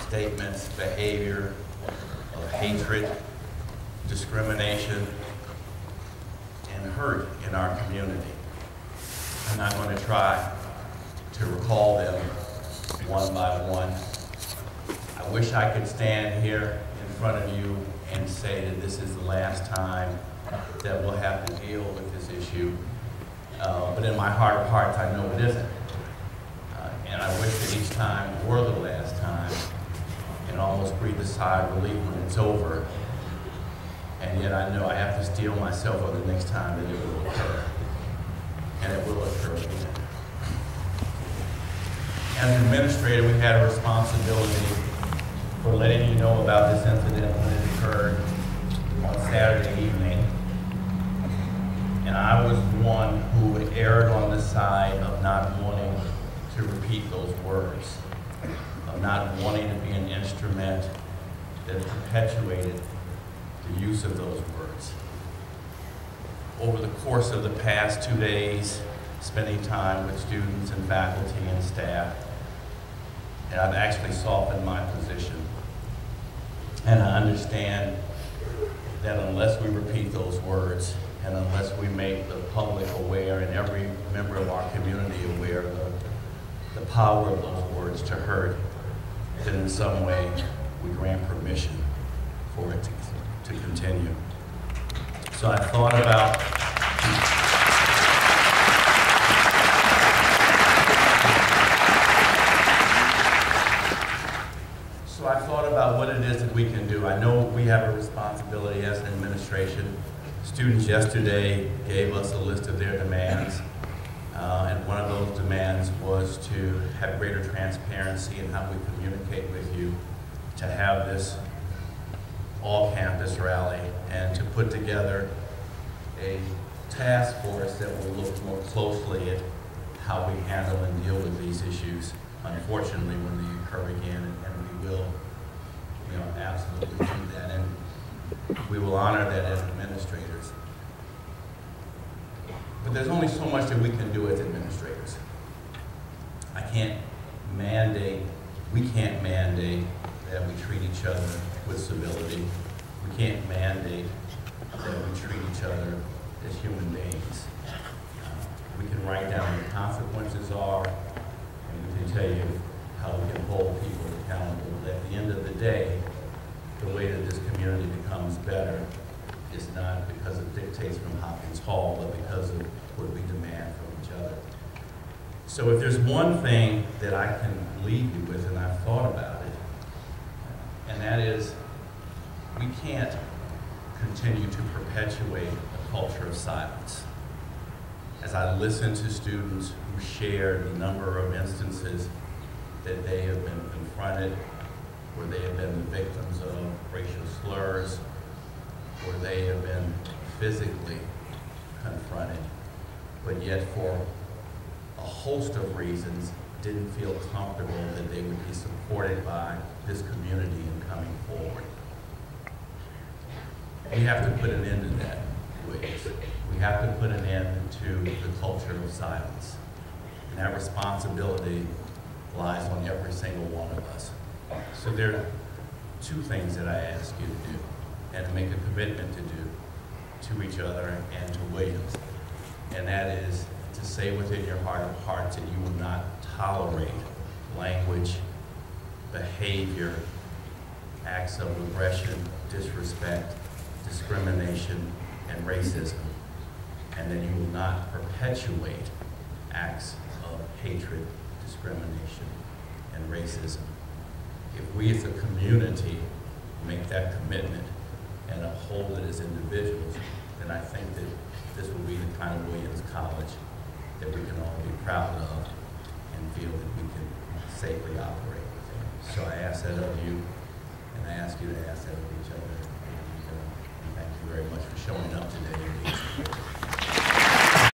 statements, behavior of hatred, discrimination, and hurt in our community. I'm not going to try to recall them one by one. I wish I could stand here in front of you and say that this is the last time that we'll have to deal with this issue. But in my heart of hearts, I know it isn't. And I wish that each time were the last time, and almost breathe a sigh of relief when it's over. And yet I know I have to steel myself for the next time that it will occur. And it will occur again. As an administrator, we had a responsibility for letting you know about this incident when it occurred on Saturday evening. And I was one who erred on the side of not wanting to repeat those words, of not wanting to be an instrument that perpetuated the use of those words. Over the course of the past 2 days, spending time with students and faculty and staff, and I've actually softened my position. And I understand that unless we repeat those words, and unless we make the public aware and every member of our community aware of the power of those words to hurt, then in some way we grant permission for it to continue. So I thought about what it is that we can do. I know we have a responsibility as an administration. Students yesterday gave us a list of their demands, and one of those demands was to have greater transparency in how we communicate with you, to have this all-campus rally, and to put together a task force that will look more closely at how we handle and deal with these issues, unfortunately, when they occur again, and we will absolutely do that, and we will honor that as administrators. But there's only so much that we can do as administrators. I can't mandate, we can't mandate that we treat each other with civility. We can't mandate that we treat each other as human beings. We can write down what the consequences are, and we can tell you how we can hold people accountable. But at the end of the day, the way that this community becomes better is not because of dictates from Hopkins Hall, but because of what we demand from each other. So if there's one thing that I can leave you with, and I've thought about it, and that is we can't continue to perpetuate a culture of silence. As I listen to students who share the number of instances that they have been confronted, where they have been the victims of racial slurs, where they have been physically confronted, but yet for a host of reasons didn't feel comfortable that they would be supported by this community in coming forward. We have to put an end to that, Williams. We have to put an end to the culture of silence. And that responsibility lies on every single one of us. So there are two things that I ask you to do and to make a commitment to do to each other and to Williams. And that is to say within your heart of hearts that you will not tolerate language, behavior, acts of aggression, disrespect, discrimination, and racism. And that you will not perpetuate acts of hatred, discrimination, and racism. If we as a community make that commitment and uphold it as individuals, then I think that this will be the kind of Williams College that we can all be proud of and feel that we can safely operate within. So I ask that of you, and I ask you to ask that of each other. And thank you very much for showing up today.